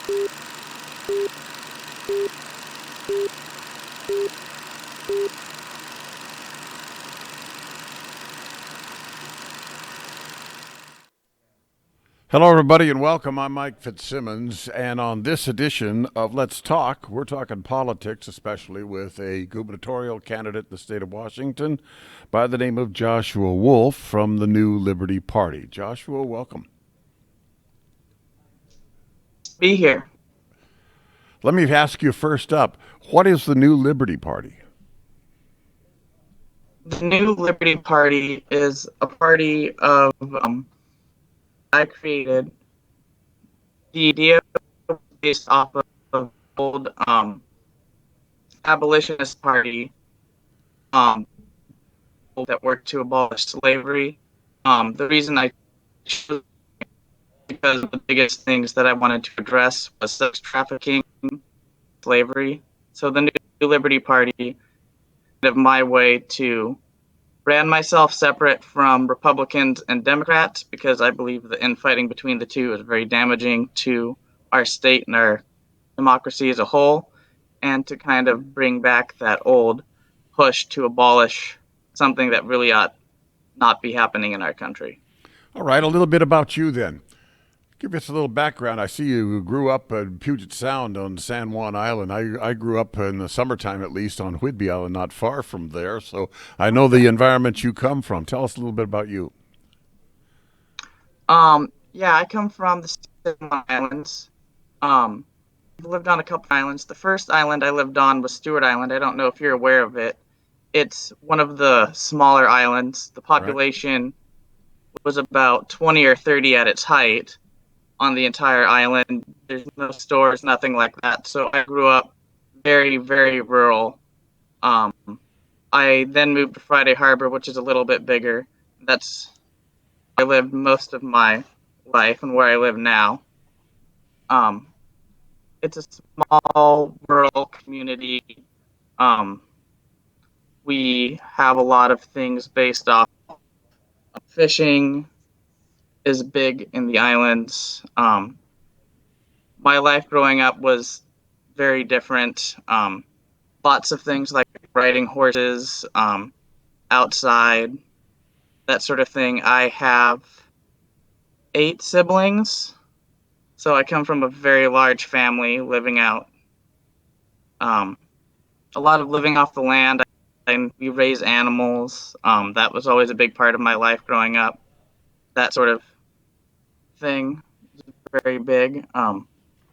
Hello, everybody, and welcome. I'm Mike Fitzsimmons, and on this edition of Let's Talk, we're talking politics, especially with a gubernatorial candidate in the state of Washington by the name of Joshua Wolf from the New Liberty Party. Joshua, welcome. Be here. Let me ask you first up, what is the New Liberty Party? The New Liberty Party is a party of I created. The idea based off of old abolitionist party that worked to abolish slavery. The reason I chose because the biggest things that I wanted to address was sex trafficking, slavery. So the New Liberty Party of my way to ran myself separate from Republicans and Democrats because I believe the infighting between the two is very damaging to our state and our democracy as a whole, and to kind of bring back that old push to abolish something that really ought not be happening in our country. All right, a little bit about you then. Give us a little background. I see you grew up in Puget Sound on San Juan Island. I grew up in the summertime, at least, on Whidbey Island, not far from there. So I know the environment you come from. Tell us a little bit about you. Yeah, I come from the San Juan Islands. I've lived on a couple islands. The first island I lived on was Stewart Island. I don't know if you're aware of it. It's one of the smaller islands. The Right. population was about 20 or 30 at its height on the entire island. There's no stores, nothing like that. So I grew up very, very rural. Um, I then moved to Friday Harbor, which is a little bit bigger. That's where I lived most of my life and where I live now. Um, it's a small rural community. Um, we have a lot of things based off fishing is big in the islands. My life growing up was very different. Lots of things like riding horses outside, that sort of thing. I have 8 siblings, so I come from a very large family living out. Um, a lot of living off the land. And we raise animals. That was always a big part of my life growing up. That sort of thing is very big. I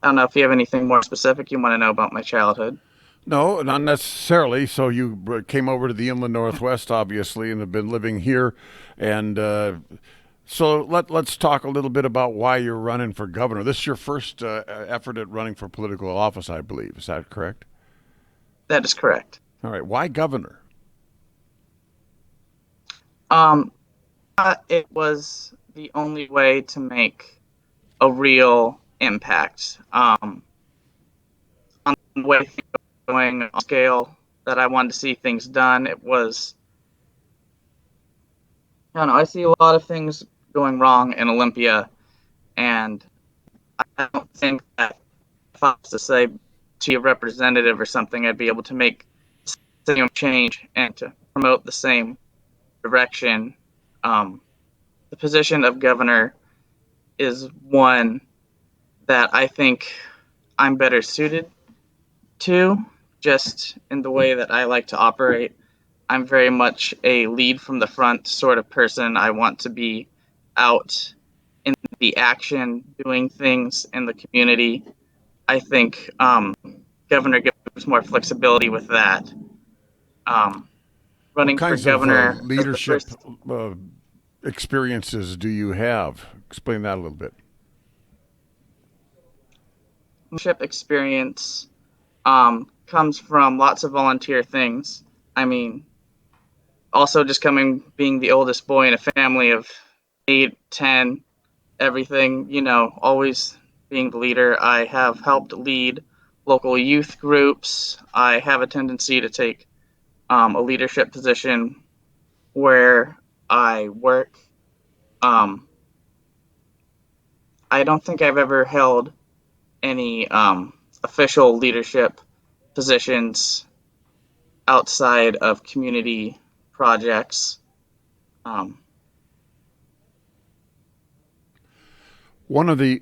don't know if you have anything more specific you want to know about my childhood. No, not necessarily. So you came over to the inland Northwest, obviously, and have been living here. And so let's talk a little bit about why you're running for governor. This is your first effort at running for political office, I believe. Is that correct? That is correct. All right. Why governor? Um, it was the only way to make a real impact. On the way things were going on scale that I wanted to see things done, it was, I don't know, I see a lot of things going wrong in Olympia, and I don't think that if I was to say to be a representative or something, I'd be able to make the same change and to promote the same direction. Um, the position of governor is one that I think I'm better suited to, just in the way that I like to operate. I'm very much a lead from the front sort of person. I want to be out in the action, doing things in the community. I think governor gives more flexibility with that. Um, What Running for kinds of governor as the leadership first uh, experiences do you have? Explain that a little bit. leadership experience comes from lots of volunteer things. I mean, also just coming being the oldest boy in a family of 8, 10, everything, always being the leader. I have helped lead local youth groups. I have a tendency to take a leadership position where I work. Um, I don't think I've ever held any official leadership positions outside of community projects. Um, One of the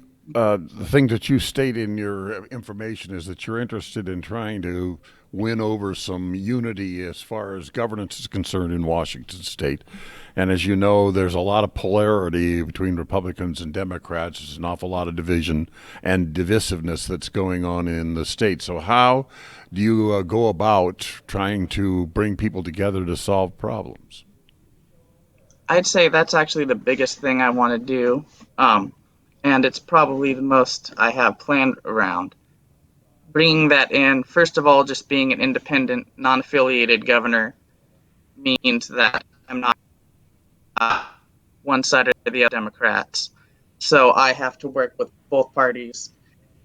things that you state in your information is that you're interested in trying to win over some unity as far as governance is concerned in Washington State. And as you know, there's a lot of polarity between Republicans and Democrats. There's an awful lot of division and divisiveness that's going on in the state. So, how do you go about trying to bring people together to solve problems? I'd say that's actually the biggest thing I want to do. Um, and it's probably the most I have planned around. Bringing that in, first of all, just being an independent, non affiliated governor means that I'm not uh, one side or the other Democrats. So I have to work with both parties,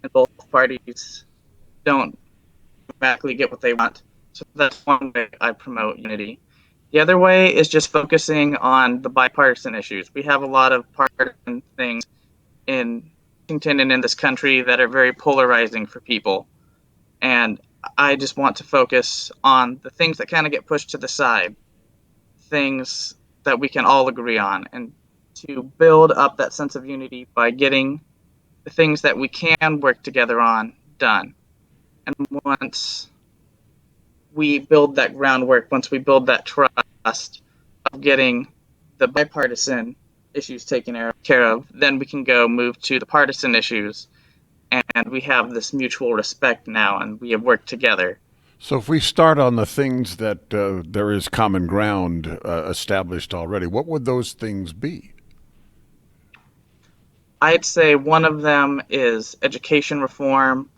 and both parties don't automatically get what they want. So that's one way I promote unity. The other way is just focusing on the bipartisan issues. We have a lot of partisan things in Washington and in this country that are very polarizing for people. And I just want to focus on the things that kind of get pushed to the side, things that we can all agree on, and to build up that sense of unity by getting the things that we can work together on done. And once we build that groundwork, once we build that trust of getting the bipartisan issues taken care of, then we can go move to the partisan issues. And we have this mutual respect now, and we have worked together. So, if we start on the things that there is common ground established already, what would those things be? I'd say one of them is education reform,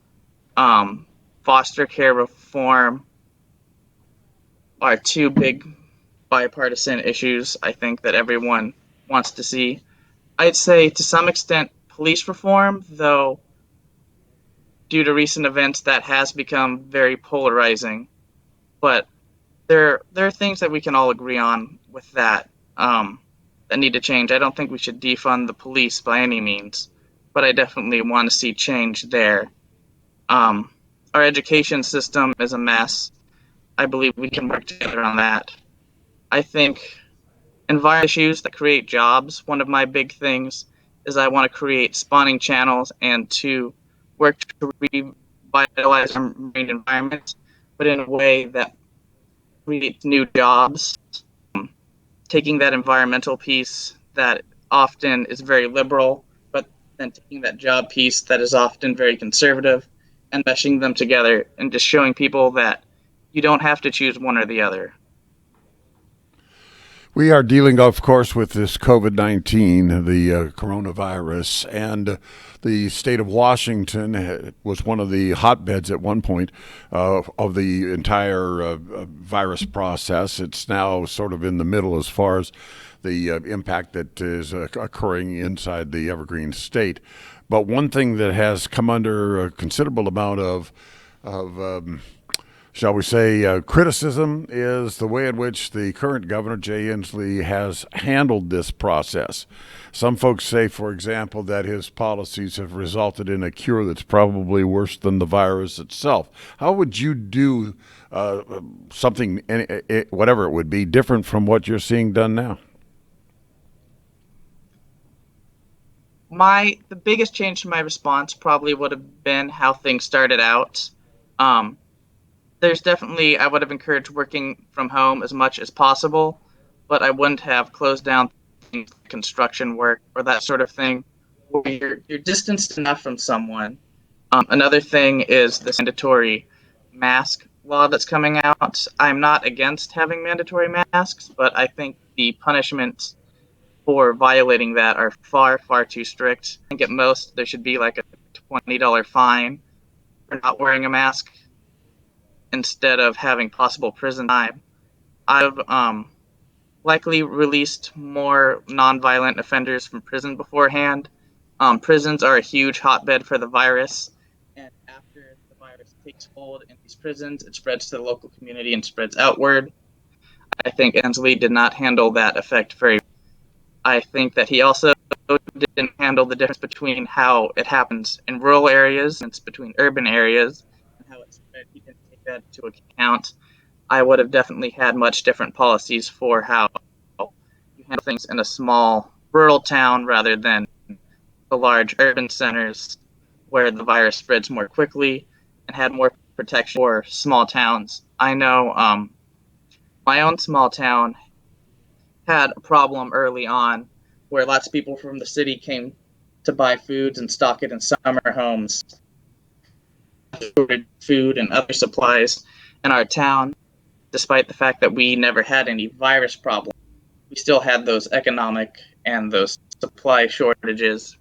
um, foster care reform are two big bipartisan issues I think that everyone wants to see. I'd say to some extent police reform, though due to recent events that has become very polarizing. But there are things that we can all agree on with that that need to change. I don't think we should defund the police by any means, but I definitely want to see change there. Um, our education system is a mess. I believe we can work together on that. I think environment issues that create jobs. One of my big things is I want to create spawning channels and to work to revitalize our marine environment, but in a way that creates new jobs. Taking that environmental piece that often is very liberal, but then taking that job piece that is often very conservative and meshing them together and just showing people that you don't have to choose one or the other. We are dealing, of course, with this COVID-19, the coronavirus, and the state of Washington was one of the hotbeds at one point of the entire virus process. It's now sort of in the middle as far as the impact that is occurring inside the Evergreen state. But one thing that has come under a considerable amount of shall we say, criticism is the way in which the current governor, Jay Inslee, has handled this process. Some folks say, for example, that his policies have resulted in a cure that's probably worse than the virus itself. How would you do something, whatever it would be, different from what you're seeing done now? The biggest change to my response probably would have been how things started out. Um, there's definitely I would have encouraged working from home as much as possible, but I wouldn't have closed down things like construction work or that sort of thing where you're distanced enough from someone. Another thing is this mandatory mask law that's coming out. I'm not against having mandatory masks, but I think the punishments for violating that are far, far too strict. I think at most there should be like a $20 fine for not wearing a mask instead of having possible prison time. I've likely released more nonviolent offenders from prison beforehand. Prisons are a huge hotbed for the virus, and after the virus takes hold in these prisons, it spreads to the local community and spreads outward. I think Inslee did not handle that effect very. I think that he also didn't handle the difference between how it happens in rural areas and between urban areas and how it's spread. He didn't take that into account. I would have definitely had much different policies for how you handle things in a small rural town rather than the large urban centers where the virus spreads more quickly and had more protection for small towns. I know my own small town had a problem early on where lots of people from the city came to buy foods and stock it in summer homes, food and other supplies in our town, despite the fact that we never had any virus problems. We still had those economic and those supply shortages,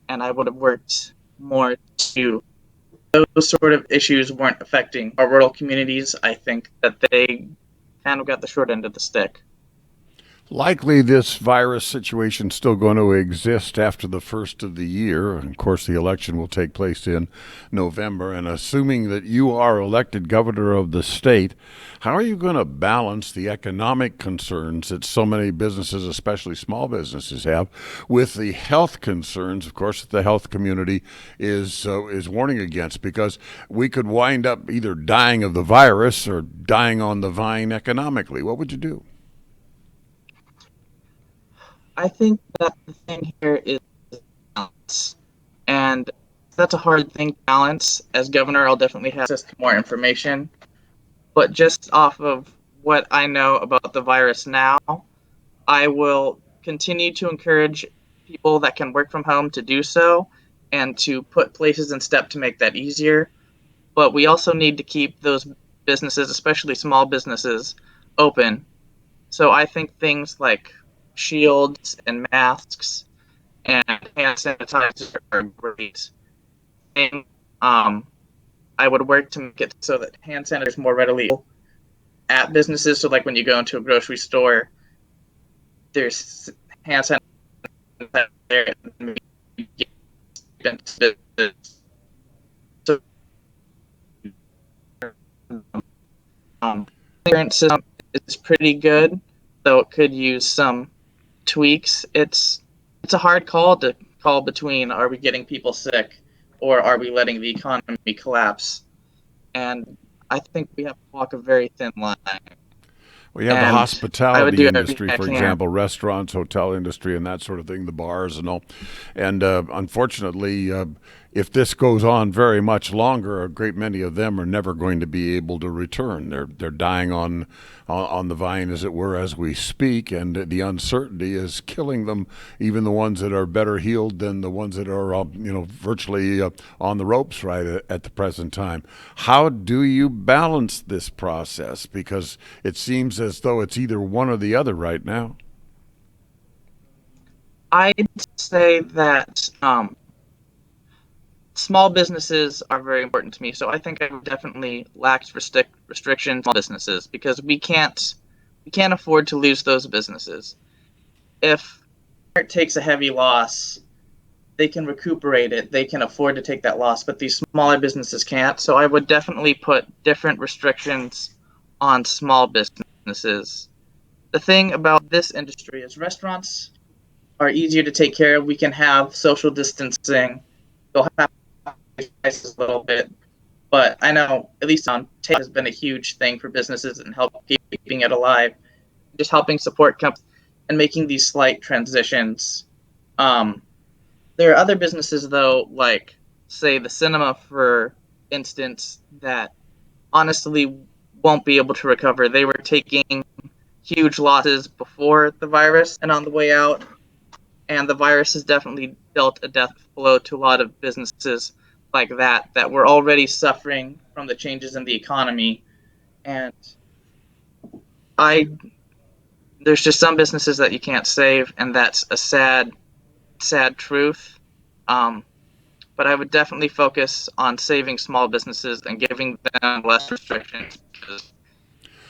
and I would have worked more to those sort of issues weren't affecting our rural communities. I think that they kind of got the short end of the stick. Likely, this virus situation is still going to exist after the first of the year. And of course, the election will take place in November. And assuming that you are elected governor of the state, how are you going to balance the economic concerns that so many businesses, especially small businesses, have, with the health concerns, of course, that the health community is warning against? Because we could wind up either dying of the virus or dying on the vine economically. What would you do? I think that the thing here is balance. And that's a hard thing to balance. As governor, I'll definitely have access to more information. But just off of what I know about the virus now, I will continue to encourage people that can work from home to do so and to put places in step to make that easier. But we also need to keep those businesses, especially small businesses, open. So I think things like shields and masks and hand sanitizer are great. And I would work to make it so that hand sanitizer is more readily at businesses. So, like when you go into a grocery store, there's hand sanitizer there. So, current system is pretty good, though it could use some tweaks. It's a hard call to call between are we getting people sick or are we letting the economy collapse? And I think we have to walk a very thin line. Well, you have the And I would hospitality do everything industry, I for can. example, restaurants, hotel industry, and that sort of thing, the bars and all. And unfortunately, if this goes on very much longer, a great many of them are never going to be able to return. They're dying on the vine, as it were, as we speak, and the uncertainty is killing them. Even the ones that are better healed than the ones that are, virtually on the ropes right at the present time. How do you balance this process? Because it seems as though it's either one or the other right now. I'd say that small businesses are very important to me. So I think I would definitely lax restrictions on businesses because we can't afford to lose those businesses. If it takes a heavy loss, they can recuperate it. They can afford to take that loss, but these smaller businesses can't. So I would definitely put different restrictions on small businesses. The thing about this industry is restaurants are easier to take care of. We can have social distancing. They'll have prices a little bit, but I know at least on take has been a huge thing for businesses and help keeping it alive, just helping support companies and making these slight transitions. Um, there are other businesses though, like say the cinema, for instance, that honestly won't be able to recover. They were taking huge losses before the virus and on the way out, and the virus has definitely dealt a death blow to a lot of businesses like that were already suffering from the changes in the economy. And I there's just some businesses that you can't save, and that's a sad truth. Um, but I would definitely focus on saving small businesses and giving them less restrictions because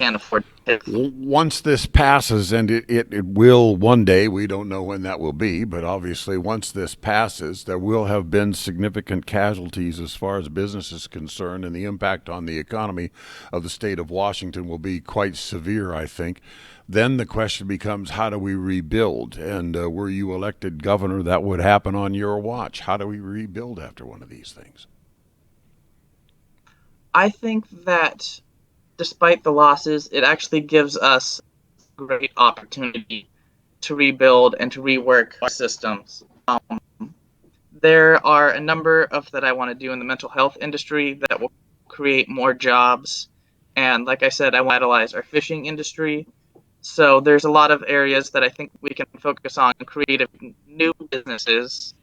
can't afford to pay. Once this passes, and it will one day, we don't know when that will be, but obviously once this passes, there will have been significant casualties as far as business is concerned, and the impact on the economy of the state of Washington will be quite severe, I think. Then the question becomes, how do we rebuild? And were you elected governor, that would happen on your watch. How do we rebuild after one of these things? I think that despite the losses, it actually gives us a great opportunity to rebuild and to rework our systems. There are a number of that I want to do in the mental health industry that will create more jobs. And like I said, I want to vitalize our fishing industry. So there's a lot of areas that I think we can focus on creative new businesses.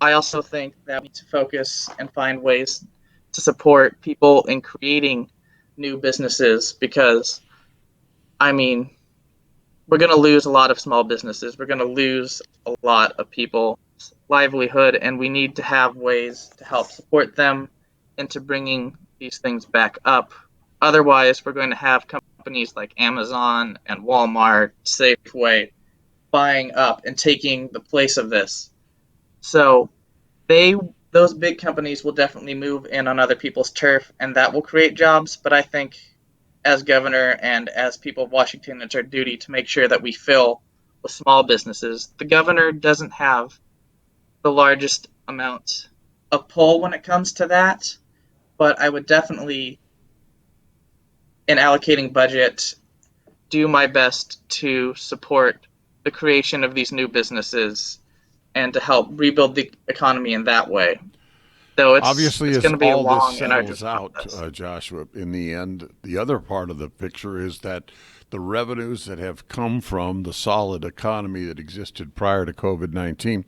I also think that we need to focus and find ways to support people in creating new businesses because, I mean, we're going to lose a lot of small businesses. We're going to lose a lot of people's livelihood, and we need to have ways to help support them into bringing these things back up. Otherwise, we're going to have companies like Amazon and Walmart, Safeway buying up and taking the place of this. So they those big companies will definitely move in on other people's turf, and that will create jobs. But I think as governor and as people of Washington, it's our duty to make sure that we fill with small businesses. The governor doesn't have the largest amount of pull when it comes to that, but I would definitely, in allocating budget, do my best to support the creation of these new businesses and to help rebuild the economy in that way. Though Obviously, it's as going to be a all this long and arduous settles out, process. Joshua, in the end, the other part of the picture is that the revenues that have come from the solid economy that existed prior to COVID-19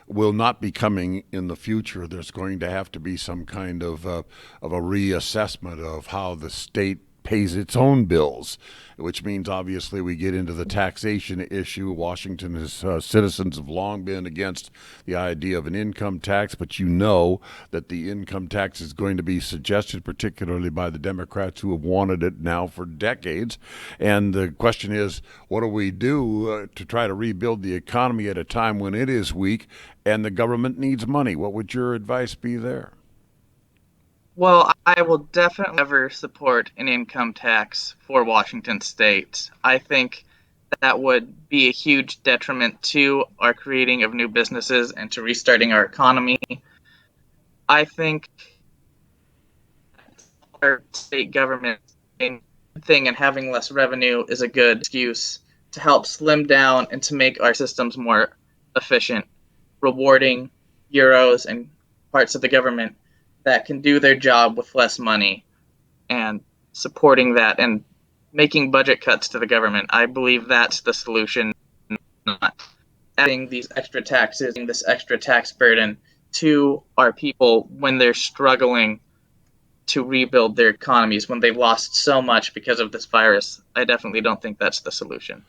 will not be coming in the future. There's going to have to be some kind of a reassessment of how the state pays its own bills, which means obviously we get into the taxation issue. Washington's citizens have long been against the idea of an income tax, but you know that the income tax is going to be suggested, particularly by the Democrats who have wanted it now for decades. And the question is, what do we do to try to rebuild the economy at a time when it is weak and the government needs money? What would your advice be there? Well, I will definitely never support an income tax for Washington state. I think that would be a huge detriment to our creating of new businesses and to restarting our economy. I think our state government thing and having less revenue is a good excuse to help slim down and to make our systems more efficient, rewarding bureaus and parts of the government that can do their job with less money and supporting that and making budget cuts to the government. I believe that's the solution, not adding these extra taxes and this extra tax burden to our people when they're struggling to rebuild their economies when they've lost so much because of this virus. I definitely don't think that's the solution.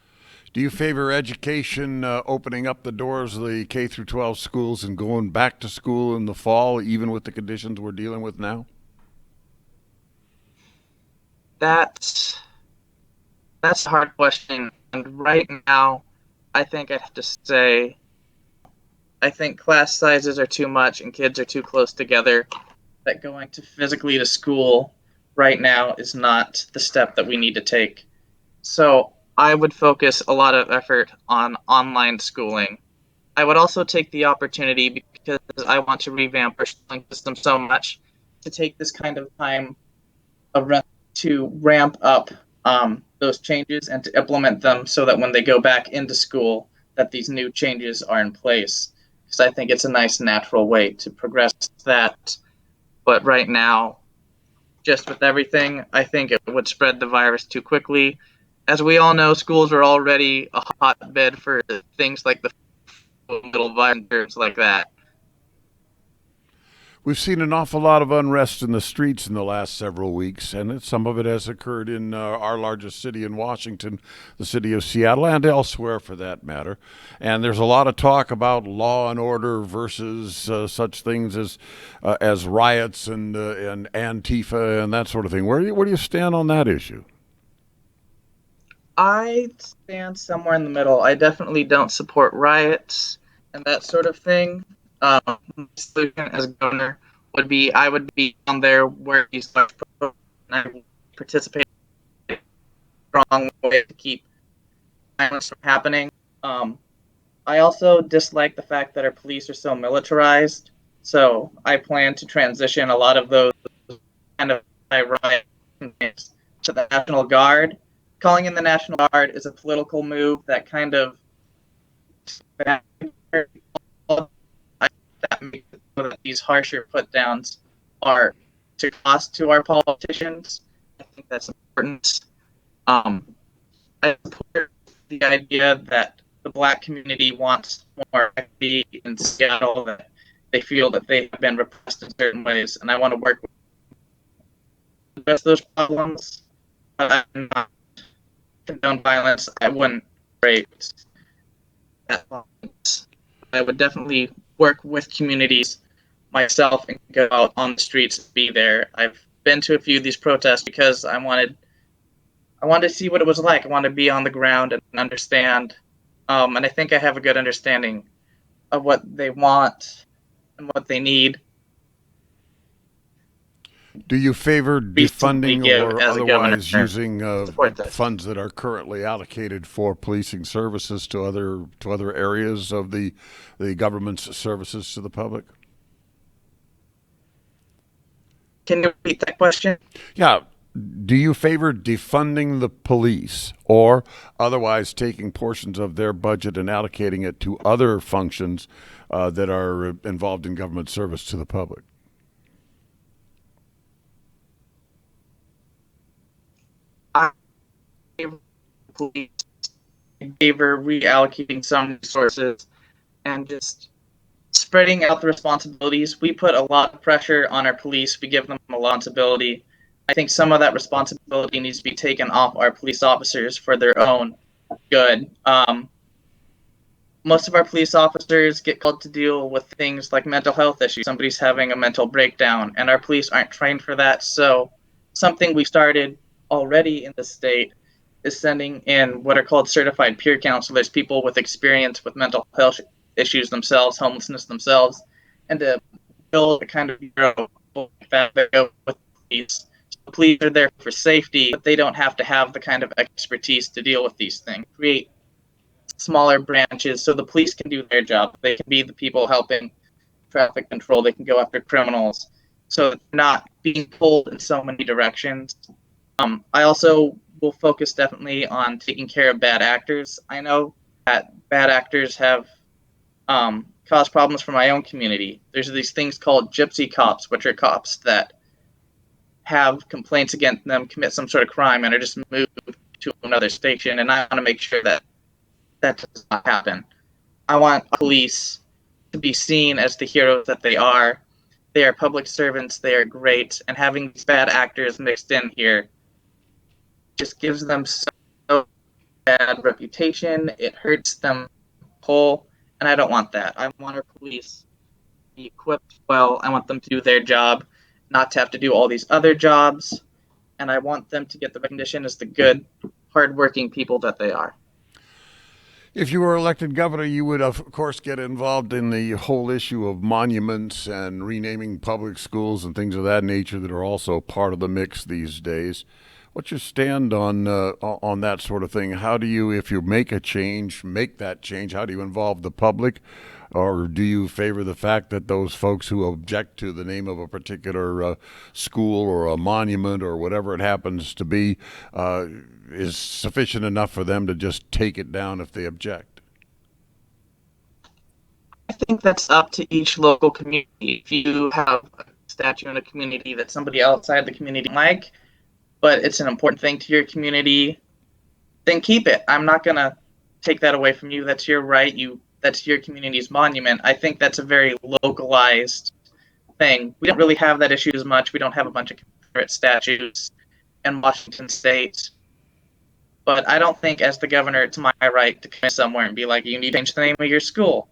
Do you favor education opening up the doors of the K through 12 schools and going back to school in the fall, even with the conditions we're dealing with now? That's that's a hard question. And right now, I think I have to say I think class sizes are too much and kids are too close together. That going to physically to school right now is not the step that we need to take. So I would focus a lot of effort on online schooling. I would also take the opportunity because I want to revamp our schooling system so much to take this kind of time of to ramp up those changes and to implement them so that when they go back into school, that these new changes are in place. Because I think it's a nice natural way to progress that. But right now, just with everything, I think it would spread the virus too quickly. As we all know, schools are already a hotbed for things like the little viruses like that. We've seen an awful lot of unrest in the streets in the last several weeks, and some of it has occurred in our largest city in Washington, the city of Seattle, and elsewhere for that matter. And there's a lot of talk about law and order versus such things as riots and Antifa and that sort of thing. Where do you stand on that issue? I stand somewhere in the middle. I definitely don't support riots and that sort of thing. My solution as governor would be I would be on there where these are and I would participate in a strong way to keep violence from happening. Um, I also dislike the fact that our police are so militarized. So I plan to transition a lot of those kind of riot to the National Guard. Calling in the National Guard is a political move that kind of that makes it so that these harsher put downs are to cost to our politicians. I think that's important. Um, I support the idea that the Black community wants more equity in Seattle, that they feel that they have been repressed in certain ways, and I want to work with address those problems. But I'm not condone violence. I wouldn't rate that violence. I would definitely work with communities myself and go out on the streets and be there. I've been to a few of these protests because I wanted to see what it was like. I wanted to be on the ground and understand. And I think I have a good understanding of what they want and what they need. Do you favor Recently defunding give or as a governor otherwise using support this. funds that are currently allocated for policing services to other areas of the government's services to the public? Can you repeat that question? Yeah. Do you favor defunding the police or otherwise taking portions of their budget and allocating it to other functions that are involved in government service to the public? I favor reallocating some resources and just spreading out the responsibilities. We put a lot of pressure on our police. We give them a lot of responsibility. I think some of that responsibility needs to be taken off our police officers for their own good. Most of our police officers get called to deal with things like mental health issues. Somebody's having a mental breakdown, and our police aren't trained for that. So, something we started already in the state is sending in what are called certified peer counselors, people with experience with mental health issues themselves, homelessness themselves, and to build a kind of bureau that go with police. So police are there for safety, but they don't have to have the kind of expertise to deal with these things. Create smaller branches so the police can do their job. They can be the people helping traffic control. They can go after criminals. So they're not being pulled in so many directions. I also will focus definitely on taking care of bad actors. I know that bad actors have caused problems for my own community. There's these things called gypsy cops, which are cops that have complaints against them, commit some sort of crime, and are just moved to another station. And I want to make sure that that does not happen. I want police to be seen as the heroes that they are. They are public servants. They are great. And having these bad actors mixed in here just gives them so bad reputation. It hurts them whole. And I don't want that. I want our police to be equipped well. I want them to do their job, not to have to do all these other jobs. And I want them to get the recognition as the good, hardworking people that they are. If you were elected governor, you would, of course, get involved in the whole issue of monuments and renaming public schools and things of that nature that are also part of the mix these days. What's your stand on that sort of thing? How do you, if you make a change, make that change? How do you involve the public, or do you favor the fact that those folks who object to the name of a particular school or a monument or whatever it happens to be is sufficient enough for them to just take it down if they object? I think that's up to each local community. If you have a statue in a community that somebody outside the community like, but it's an important thing to your community, then keep it. I'm not gonna take that away from you. That's your right. That's your community's monument. I think that's a very localized thing. We don't really have that issue as much. We don't have a bunch of Confederate statues in Washington State. But I don't think, as the governor, it's my right to come somewhere and be like, you need to change the name of your school.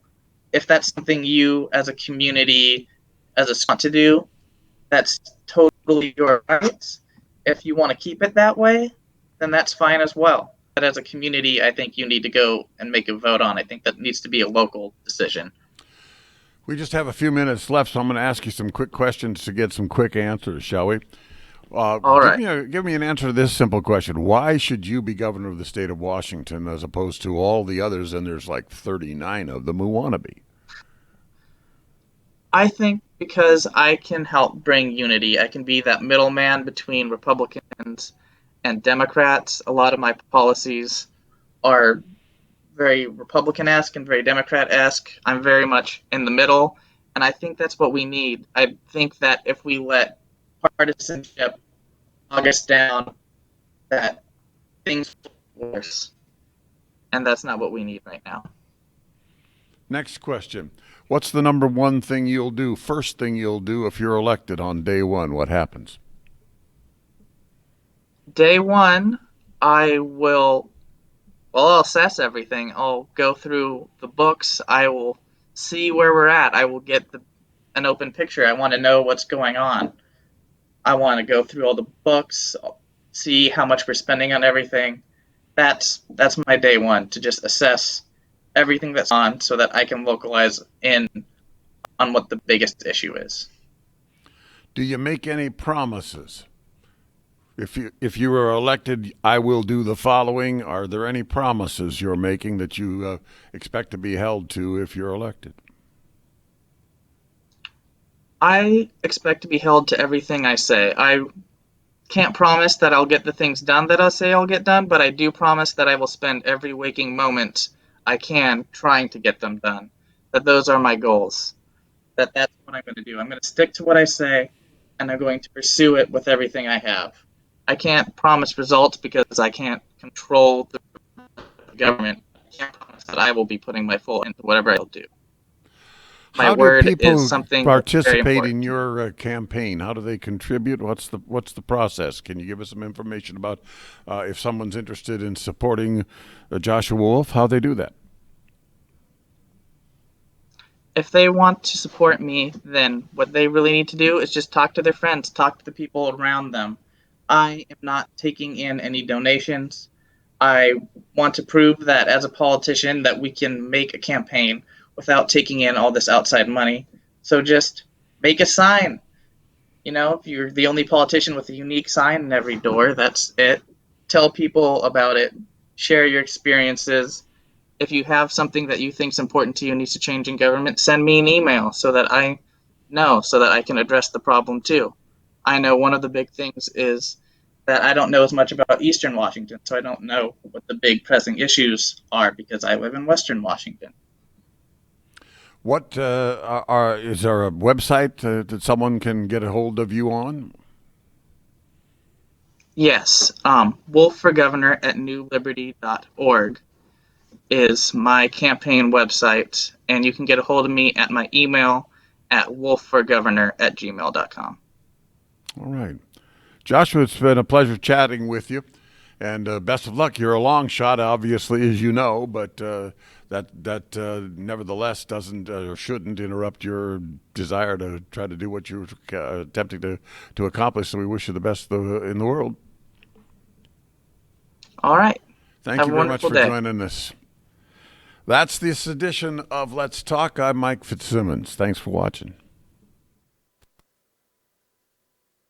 If that's something you, as a community, as a want to do, that's totally your right. If you want to keep it that way, then that's fine as well. as a community, I think you need to go and make a vote on. I think that needs to be a local decision. We just have a few minutes left, so I'm going to ask you some quick questions to get some quick answers, shall we? All right. Give me an answer to this simple question. Why should you be governor of the state of Washington as opposed to all the others, and there's like 39 of them who want to be? I think because I can help bring unity. I can be that middleman between Republicans and Democrats. A lot of my policies are very Republican-esque and very Democrat-esque. I'm very much in the middle, and I think that's what we need. I think that if we let partisanship bog us down, that things will get worse, and that's not what we need right now. Next question. What's the number one thing you'll do, first thing you'll do if you're elected on day one? What happens? Day one, I will I'll assess everything. I'll go through the books. I will see where we're at. I will get an open picture. I want to know what's going on. I want to go through all the books, see how much we're spending on everything. That's my day one, to just assess everything that's on so that I can localize in on what the biggest issue is. Do you make any promises? If you were elected, I will do the following. Are there any promises you're making that you expect to be held to if you're elected? I expect to be held to everything I say. I can't promise that I'll get the things done that I say I'll get done, but I do promise that I will spend every waking moment I can trying to get them done. That those are my goals. That's what I'm going to do. I'm going to stick to what I say, and I'm going to pursue it with everything I have. I can't promise results because I can't control the government. I can't promise that I will be putting my full into whatever I'll do. My How do word is people something very participate in important. your campaign? How do they contribute? What's the process? Can you give us some information about if someone's interested in supporting Joshua Wolf, how they do that? If they want to support me, then what they really need to do is just talk to their friends, talk to the people around them. I am not taking in any donations. I want to prove that as a politician that we can make a campaign without taking in all this outside money. So just make a sign. If you're the only politician with a unique sign in every door, that's it. Tell people about it. Share your experiences. If you have something that you think is important to you and needs to change in government, send me an email so that I know, so that I can address the problem too. I know one of the big things is that I don't know as much about Eastern Washington, so I don't know what the big pressing issues are because I live in Western Washington. What is there a website that someone can get a hold of you on? Yes, wolfforgovernor at newliberty.org is my campaign website, and you can get a hold of me at my email at wolfforgovernor@gmail.com. All right. Joshua, it's been a pleasure chatting with you, and best of luck. You're a long shot, obviously, as you know, but that nevertheless doesn't or shouldn't interrupt your desire to try to do what you're attempting to accomplish. So we wish you the best in the world. All right. Thank Have you a very much wonderful for day. joining us. That's this edition of Let's Talk. I'm Mike Fitzsimmons. Thanks for watching.